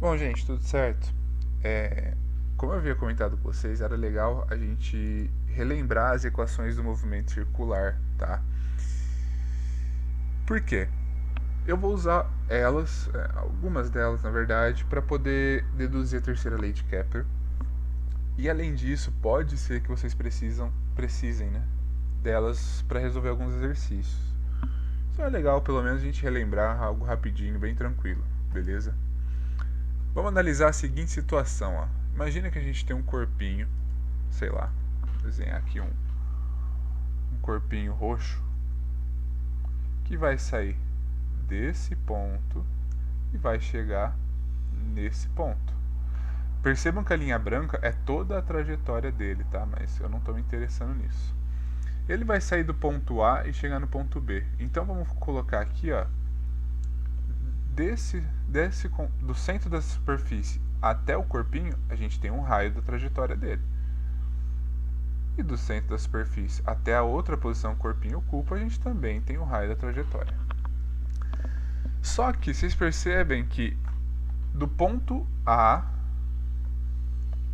Bom, gente, tudo certo? Como eu havia comentado com vocês, era legal a gente relembrar as equações do movimento circular, tá? Por quê? Eu vou usar elas, algumas delas na verdade, para poder deduzir a terceira lei de Kepler. E além disso, pode ser que vocês precisem, né, delas para resolver alguns exercícios. Então é legal pelo menos a gente relembrar algo rapidinho, bem tranquilo, beleza? Vamos analisar a seguinte situação, ó. Imagina que a gente tem um corpinho, sei lá, vou desenhar aqui um corpinho roxo que vai sair desse ponto e vai chegar nesse ponto. Percebam que a linha branca é toda a trajetória dele, tá? Mas eu não estou me interessando nisso. Ele vai sair do ponto A e chegar no ponto B. Então vamos colocar aqui, ó, do centro da superfície até o corpinho, a gente tem um raio da trajetória dele. E do centro da superfície até a outra posição que o corpinho ocupa, a gente também tem um raio da trajetória. Só que vocês percebem que do ponto A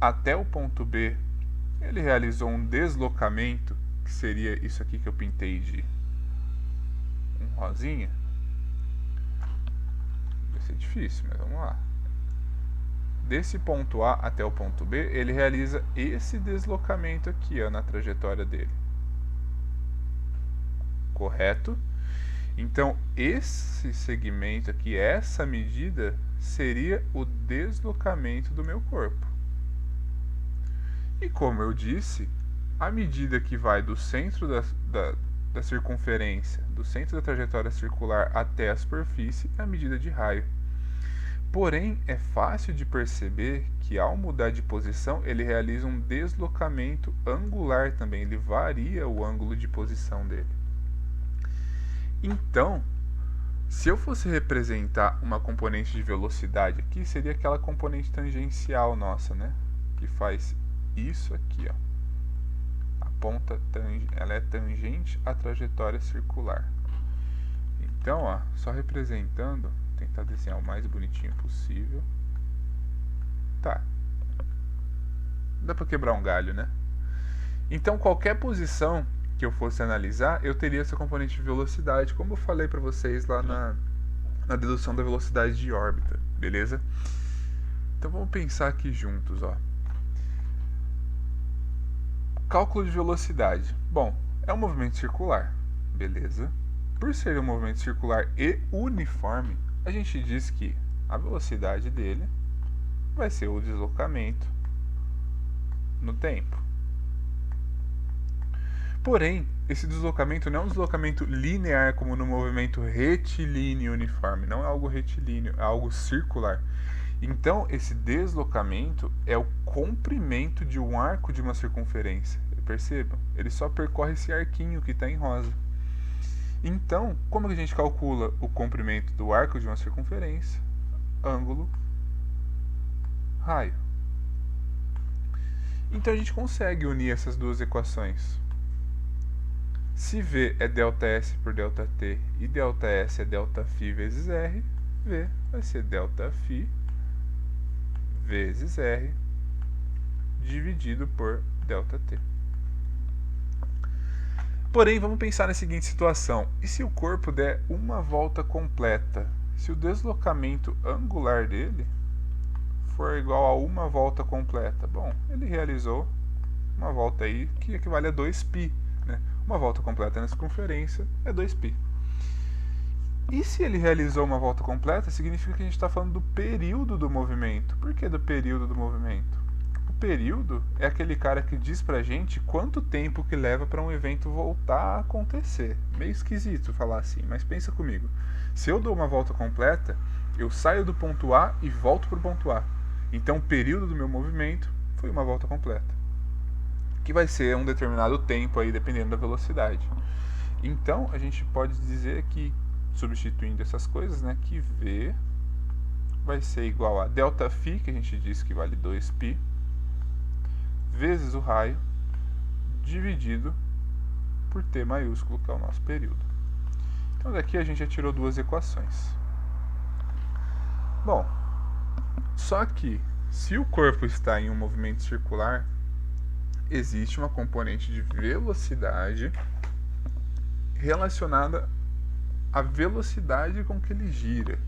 até o ponto B, ele realizou um deslocamento, que seria isso aqui que eu pintei de um rosinha. Vai ser difícil, mas vamos lá. Desse ponto A até o ponto B, ele realiza esse deslocamento aqui, ó, na trajetória dele. Correto? Então, esse segmento aqui, essa medida, seria o deslocamento do meu corpo. E como eu disse, a medida que vai do centro da circunferência, do centro da trajetória circular até a superfície, é a medida de raio. Porém, é fácil de perceber que ao mudar de posição, ele realiza um deslocamento angular também, ele varia o ângulo de posição dele. Então, se eu fosse representar uma componente de velocidade aqui, seria aquela componente tangencial nossa, né? Que faz isso aqui, ó. A ponta ela é tangente à trajetória circular. Então, ó, só representando, tentar desenhar o mais bonitinho possível. Tá. Dá para quebrar um galho, né? Então, qualquer posição que eu fosse analisar, eu teria essa componente de velocidade, como eu falei para vocês lá na dedução da velocidade de órbita, beleza? Então, vamos pensar aqui juntos, ó. Cálculo de velocidade. Bom, é um movimento circular, beleza? Por ser um movimento circular e uniforme, a gente diz que a velocidade dele vai ser o deslocamento no tempo. Porém, esse deslocamento não é um deslocamento linear como no movimento retilíneo uniforme, não é algo retilíneo, é algo circular. Então, esse deslocamento é o comprimento de um arco de uma circunferência. Percebam? Ele só percorre esse arquinho que está em rosa. Então, como que a gente calcula o comprimento do arco de uma circunferência? Ângulo, raio. Então a gente consegue unir essas duas equações. Se V é ΔS por ΔT e ΔS é ΔΦ vezes R, V vai ser ΔΦ vezes R dividido por ΔT. Porém, vamos pensar na seguinte situação. E se o corpo der uma volta completa? Se o deslocamento angular dele for igual a uma volta completa? Bom, ele realizou uma volta aí que equivale a 2π. Né? Uma volta completa na circunferência é 2π. E se ele realizou uma volta completa, significa que a gente está falando do período do movimento. Por que do período do movimento? O período é aquele cara que diz pra gente quanto tempo que leva para um evento voltar a acontecer. Meio esquisito falar assim, mas pensa comigo. Se eu dou uma volta completa, eu saio do ponto A e volto para o ponto A. Então o período do meu movimento foi uma volta completa, que vai ser um determinado tempo aí, dependendo da velocidade. Então a gente pode dizer que, substituindo essas coisas, né, que V vai ser igual a ΔΦ, que a gente disse que vale 2π, vezes o raio, dividido por T maiúsculo, que é o nosso período. Então daqui a gente já tirou duas equações. Bom, só que se o corpo está em um movimento circular, existe uma componente de velocidade relacionada à velocidade com que ele gira.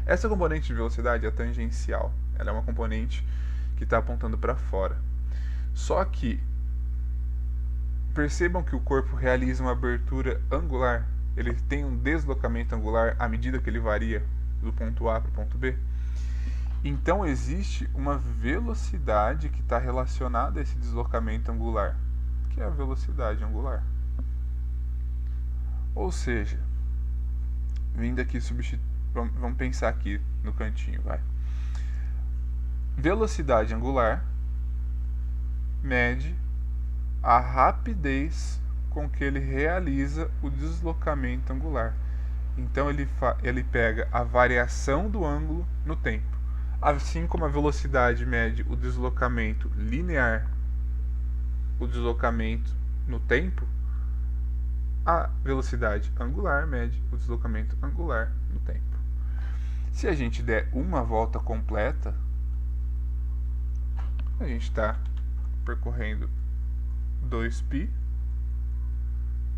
Essa componente de velocidade é tangencial. Ela é uma componente que está apontando para fora. Só que percebam que o corpo realiza uma abertura angular. Ele tem um deslocamento angular à medida que ele varia do ponto A para o ponto B. Então existe uma velocidade que está relacionada a esse deslocamento angular, que é a velocidade angular. Ou seja, vindo aqui vamos pensar aqui no cantinho, vai. Velocidade angular mede a rapidez com que ele realiza o deslocamento angular. Então ele pega a variação do ângulo no tempo. Assim como a velocidade mede o deslocamento linear, o deslocamento no tempo, a velocidade angular mede o deslocamento angular no tempo. Se a gente der uma volta completa, a gente está percorrendo 2π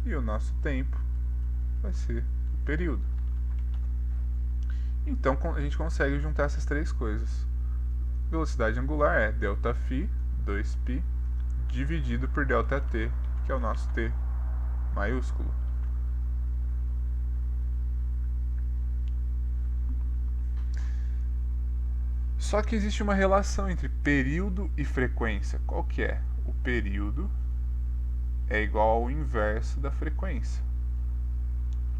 e o nosso tempo vai ser o período. Então a gente consegue juntar essas três coisas. Velocidade angular é ΔΦ, 2π, dividido por ΔT, que é o nosso t maiúsculo. Só que existe uma relação entre período e frequência. Qual que é? O período é igual ao inverso da frequência.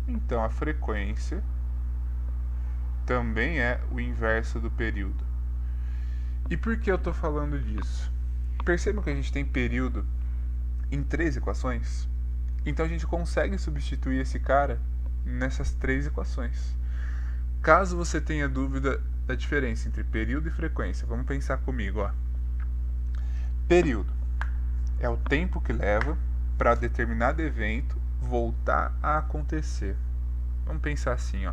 Então a frequência também é o inverso do período. E por que eu estou falando disso? Percebam que a gente tem período em três equações. Então a gente consegue substituir esse cara nessas três equações. Caso você tenha dúvida da diferença entre período e frequência, vamos pensar comigo, ó. Período é o tempo que leva para determinado evento voltar a acontecer. Vamos pensar assim, ó.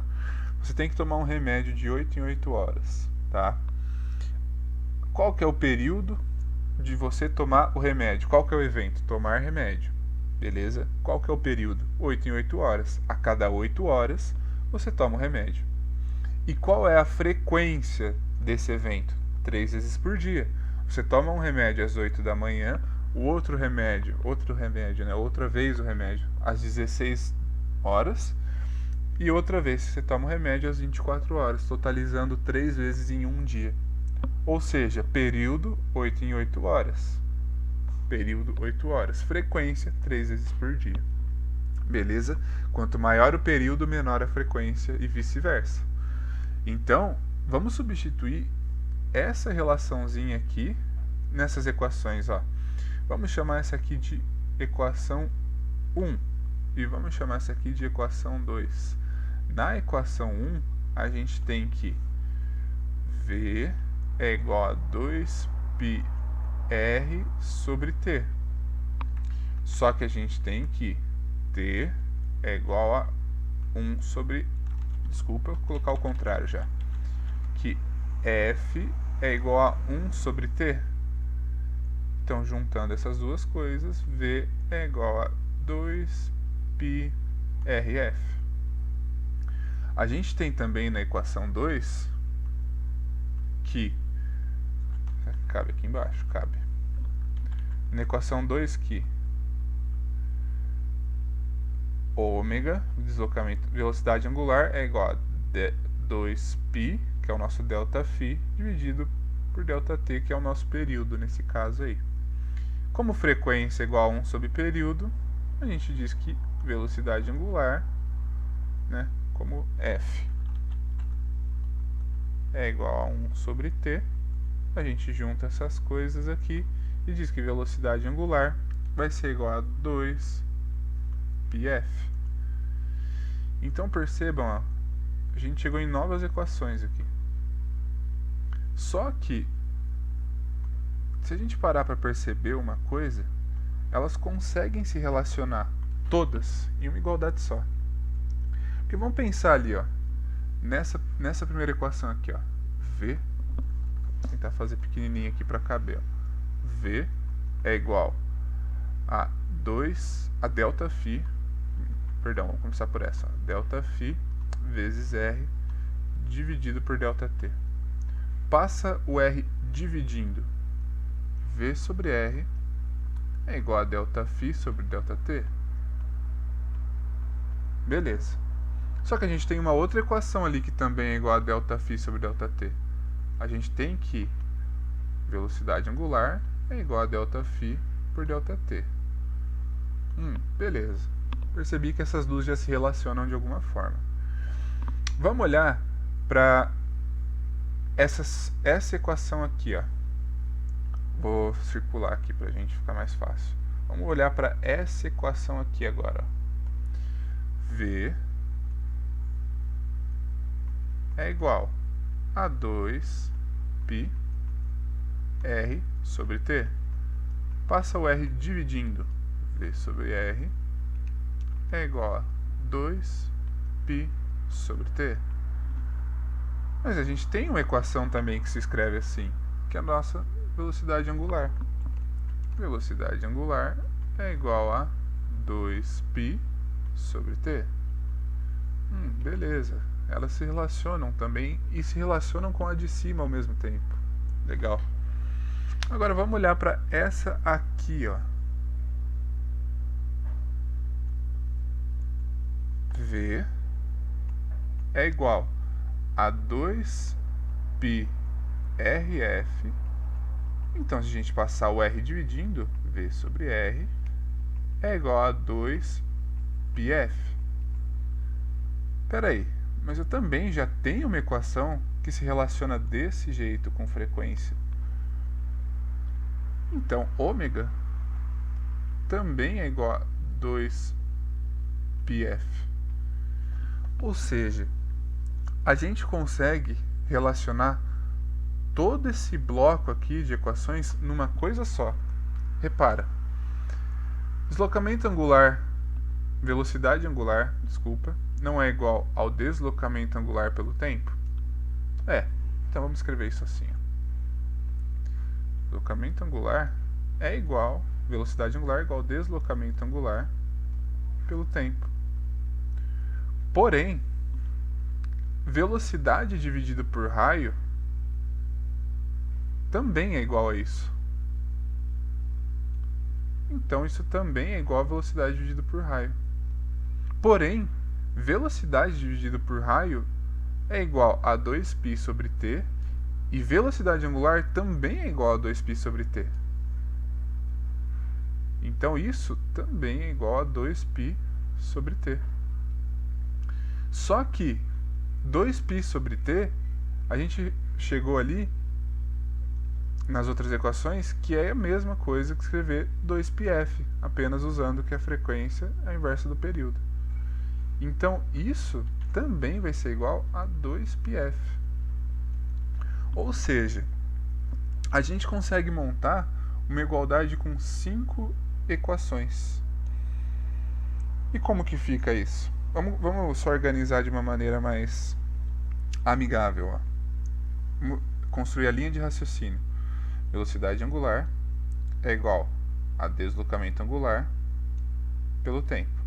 Você tem que tomar um remédio de 8 em 8 horas, tá? Qual que é o período de você tomar o remédio? Qual que é o evento? Tomar remédio. Beleza? Qual que é o período? 8 em 8 horas. A cada 8 horas, você toma o remédio. E qual é a frequência desse evento? 3 vezes por dia. Você toma um remédio às 8 da manhã, outra vez o remédio às 16 horas, e outra vez você toma o remédio às 24 horas, totalizando 3 vezes em um dia. Ou seja, período 8 em 8 horas. Período 8 horas. Frequência 3 vezes por dia. Beleza? Quanto maior o período, menor a frequência e vice-versa. Então, vamos substituir essa relaçãozinha aqui nessas equações, ó. Vamos chamar essa aqui de equação 1 e vamos chamar essa aqui de equação 2. Na equação 1, a gente tem que V é igual a 2πr sobre t. Só que a gente tem que t é igual a 1 sobre... Desculpa, vou colocar o contrário já. Que f é igual a 1 sobre t. Então, juntando essas duas coisas, v é igual a 2πrf. A gente tem também na equação 2 que... Cabe aqui embaixo, cabe. Na equação 2 que ômega, deslocamento, velocidade angular, é igual a 2π, que é o nosso ΔΦ, dividido por ΔT, que é o nosso período nesse caso aí. Como frequência é igual a 1 sobre período, a gente diz que velocidade angular, né, como f é igual a 1 sobre t, a gente junta essas coisas aqui e diz que velocidade angular vai ser igual a 2πf. Então percebam, ó, a gente chegou em novas equações aqui. Só que, se a gente parar para perceber uma coisa, elas conseguem se relacionar todas em uma igualdade só. Porque vamos pensar ali, ó, nessa primeira equação aqui, ó, V, vou tentar fazer pequenininho aqui para caber, ó. V é igual a delta φ, perdão, vamos começar por essa, ó, delta φ vezes R dividido por delta T. Passa o R dividindo, V sobre R é igual a delta φ sobre delta T. Beleza. Só que a gente tem uma outra equação ali que também é igual a delta φ sobre delta T. A gente tem que velocidade angular é igual a delta φ por delta T. Beleza. Percebi que essas duas já se relacionam de alguma forma. Vamos olhar para essa equação aqui, ó. Vou circular aqui para a gente ficar mais fácil. Vamos olhar para essa equação aqui agora, ó. V é igual a 2π R sobre T. Passa o R dividindo, V sobre R é igual a 2π sobre T. Mas a gente tem uma equação também que se escreve assim, que é a nossa velocidade angular. Velocidade angular é igual a 2π sobre T. Beleza. Elas se relacionam também e se relacionam com a de cima ao mesmo tempo. Legal. Agora vamos olhar para essa aqui, ó. V é igual a 2π RF. Então, se a gente passar o R dividindo, V sobre R é igual a 2πf. Espera aí, mas eu também já tenho uma equação que se relaciona desse jeito com frequência. Então, ômega também é igual a 2πf. Ou seja, a gente consegue relacionar todo esse bloco aqui de equações numa coisa só. Repara, deslocamento angular, velocidade angular, desculpa, não é igual ao deslocamento angular pelo tempo? Então vamos escrever isso assim, ó. Deslocamento angular é igual, velocidade angular é igual ao deslocamento angular pelo tempo. Porém, velocidade dividido por raio também é igual a isso. Então isso também é igual a velocidade dividida por raio. Porém, velocidade dividida por raio é igual a 2π sobre t, e velocidade angular também é igual a 2π sobre t. Então isso também é igual a 2π sobre t. Só que 2π sobre t, a gente chegou ali nas outras equações que é a mesma coisa que escrever 2πf, apenas usando que a frequência é a inversa do período. Então isso também vai ser igual a 2πf. Ou seja, a gente consegue montar uma igualdade com 5 equações. E como que fica isso? Vamos só organizar de uma maneira mais amigável. Ó. Vamos construir a linha de raciocínio. Velocidade angular é igual a deslocamento angular pelo tempo.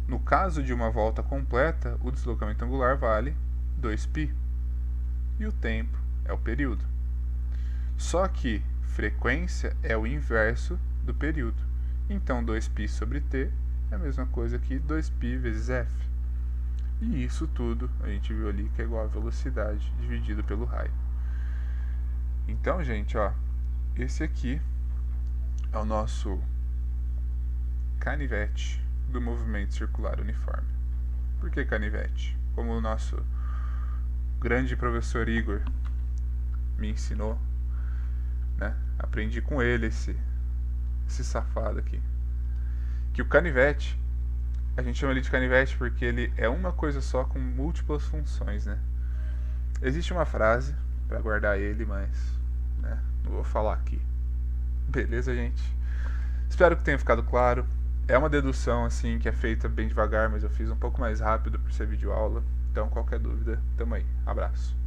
No caso de uma volta completa, o deslocamento angular vale 2π. E o tempo é o período. Só que frequência é o inverso do período. Então 2π sobre t é a mesma coisa que 2π vezes f. E isso tudo a gente viu ali que é igual a velocidade dividido pelo raio. Então, gente, ó, esse aqui é o nosso canivete do movimento circular uniforme. Por que canivete? Como o nosso grande professor Igor me ensinou, né? Aprendi com ele esse safado aqui. Que o canivete, a gente chama ele de canivete porque ele é uma coisa só com múltiplas funções, né? Existe uma frase para guardar ele, mas não vou falar aqui. Beleza, gente? Espero que tenha ficado claro. É uma dedução assim que é feita bem devagar, mas eu fiz um pouco mais rápido por ser videoaula. Então qualquer dúvida, tamo aí. Abraço.